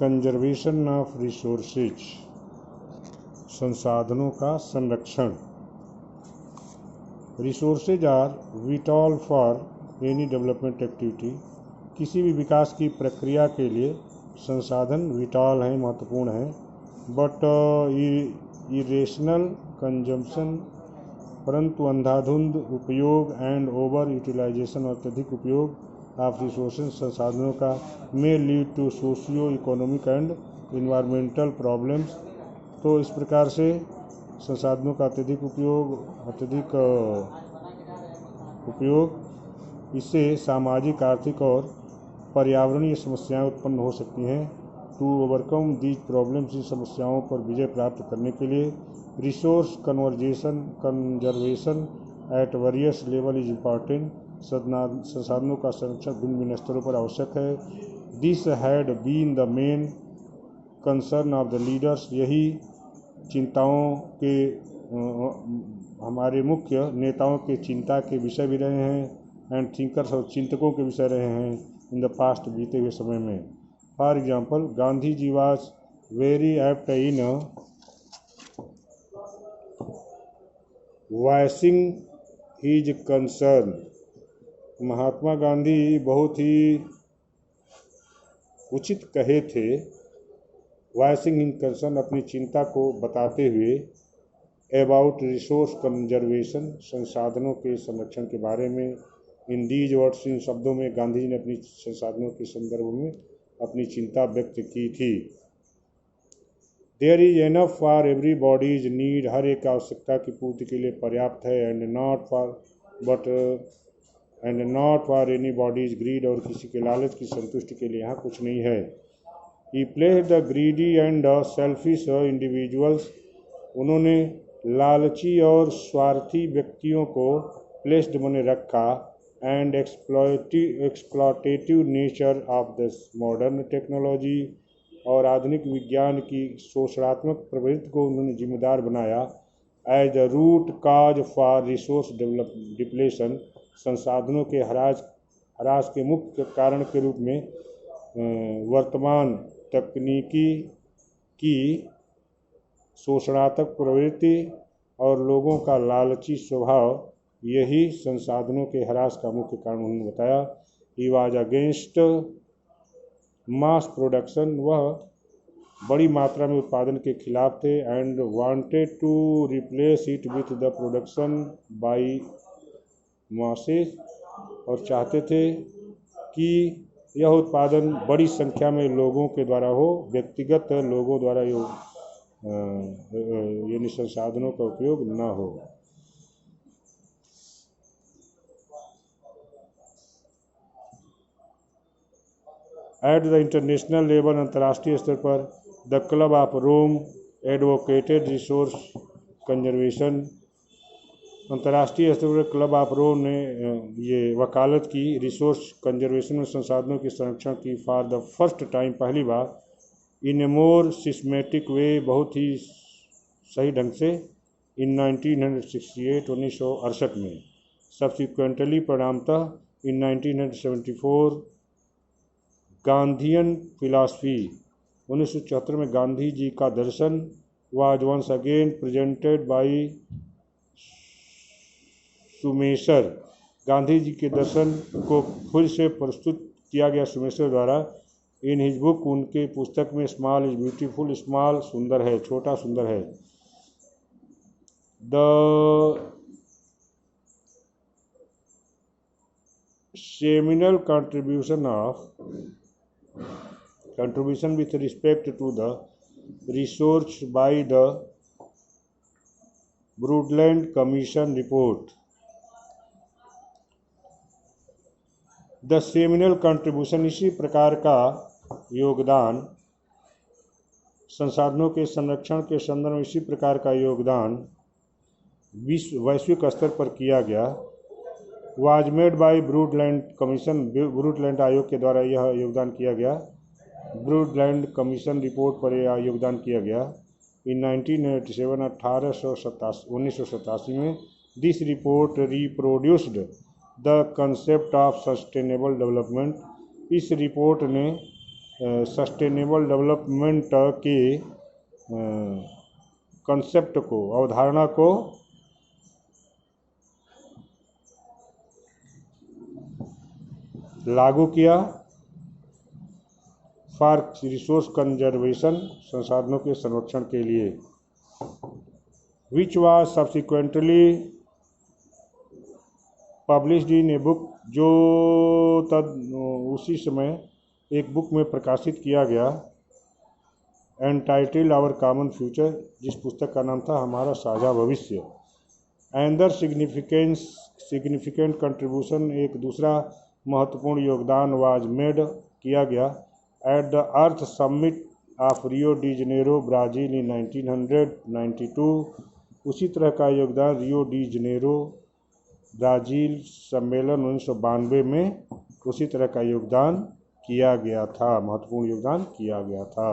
Conservation of resources, संसाधनों का संरक्षण। Resources are vital for any development activity, किसी भी विकास की प्रक्रिया के लिए संसाधन विटल हैं, महत्वपूर्ण हैं। बट इरेशनल कंजम्पशन, परंतु अंधाधुंध उपयोग एंड ओवर यूटिलाइजेशन और अत्यधिक उपयोग ऑफ रिसोर्सेज, संसाधनों का, may lead to socio economic and environmental problems. तो इस प्रकार से संसाधनों का अत्यधिक उपयोग इससे सामाजिक, आर्थिक और पर्यावरणीय समस्याएं उत्पन्न हो सकती हैं। टू ओवरकम दीज प्रॉब्लम्स, इन समस्याओं पर विजय प्राप्त करने के लिए resource conservation at various level is important, संसाधनों का संरक्षण भिन्न भिन्न स्तरों पर आवश्यक है। This had been the main concern of the leaders, यही चिंताओं के हमारे मुख्य नेताओं के चिंता के विषय भी रहे हैं, एंड थिंकर्स और चिंतकों के विषय रहे हैं इन द पास्ट, बीते हुए समय में। For example, Gandhi ji was very apt in voicing his concern, Mahatma Gandhi बहुत ही उचित कहे थे, वॉइसिंग इन कंसर्न, अपनी चिंता को बताते हुए, अबाउट रिसोर्स कंजर्वेशन, संसाधनों के संरक्षण के बारे में। इन दीज वर्ड्स, इन शब्दों में गांधी जी ने अपनी संसाधनों के संदर्भ में अपनी चिंता व्यक्त की थी। There is enough for everybody's need, हर एक आवश्यकता की पूर्ति के लिए पर्याप्त है, and not for anybody's greed, और किसी के लालच की संतुष्टि के लिए यहाँ कुछ नहीं है। He place the greedy and selfish individuals, उन्होंने लालची और स्वार्थी व्यक्तियों को प्लेस्ड बने रखा, and exploitative nature of the modern technology, और आधुनिक विज्ञान की शोषणात्मक प्रवृत्ति को उन्होंने जिम्मेदार बनाया। As the root cause for resource depletion, संसाधनों के ह्रास के मुख्य कारण के रूप में वर्तमान तकनीकी की शोषणात्मक प्रवृत्ति और लोगों का लालची स्वभाव, यही संसाधनों के ह्रास का मुख्य कारण उन्होंने बताया। He was against mass production, वह बड़ी मात्रा में उत्पादन के खिलाफ थे, and wanted to replace it with the production by masses, और चाहते थे कि यह उत्पादन बड़ी संख्या में लोगों के द्वारा हो, व्यक्तिगत लोगों द्वारा यानी संसाधनों का उपयोग न हो। एट द इंटरनेशनल लेवल, अंतर्राष्ट्रीय स्तर पर, the club of Rome advocated resource conservation, अंतर्राष्ट्रीय स्तर पर क्लब ऑफ रोम ने ये वकालत की रिसोर्स कंजर्वेशन में संसाधनों के संरक्षण की, फॉर द फर्स्ट टाइम, पहली बार, इन ए मोर सिस्टमेटिक वे, बहुत ही सही ढंग से, इन 1968 में। सब्सिक्वेंटली, परिणामतः, इन 1974, गांधीयन फिलॉसफी, 1974 में गांधी जी का दर्शन, was once again presented by Schumacher, Gandhi ji के दर्शन को फिर से प्रस्तुत किया गया सुमेशर द्वारा। इन हिज बुक, उनके पुस्तक में, स्मॉल इज ब्यूटीफुल, स्मॉल सुंदर है, छोटा सुंदर है। The seminal contribution with respect to the research by the Brundtland Commission report. The seminal contribution, इसी प्रकार का योगदान, संसाधनों के संरक्षण के संदर्भ में इसी प्रकार का योगदान वैश्विक स्तर पर किया गया। वाज मेड बाय ब्रूडलैंड कमीशन, ब्रूडलैंड आयोग के द्वारा यह योगदान किया गया, ब्रूडलैंड कमीशन रिपोर्ट पर यह योगदान किया गया। इन 1987 में, this report reproduced the concept of sustainable development, इस रिपोर्ट ने सस्टेनेबल डेवलपमेंट के कंसेप्ट को, अवधारणा को लागू किया। फॉर रिसोर्स कंजर्वेशन, संसाधनों के संरक्षण के लिए। Which was subsequently published in a book, जो उसी समय एक बुक में प्रकाशित किया गया, एंटाइटल्ड आवर कॉमन फ्यूचर, जिस पुस्तक का नाम था हमारा साझा भविष्य। एंदर सिग्निफिकेंट कंट्रीब्यूशन, एक दूसरा महत्वपूर्ण योगदान वाज मेड, किया गया, at the earth summit of Rio de Janeiro Brazil in 1992। उसी तरह का योगदान रियो डी जनेरो ब्राज़ील सम्मेलन 1992 में उसी तरह का योगदान किया गया था, महत्वपूर्ण योगदान किया गया था।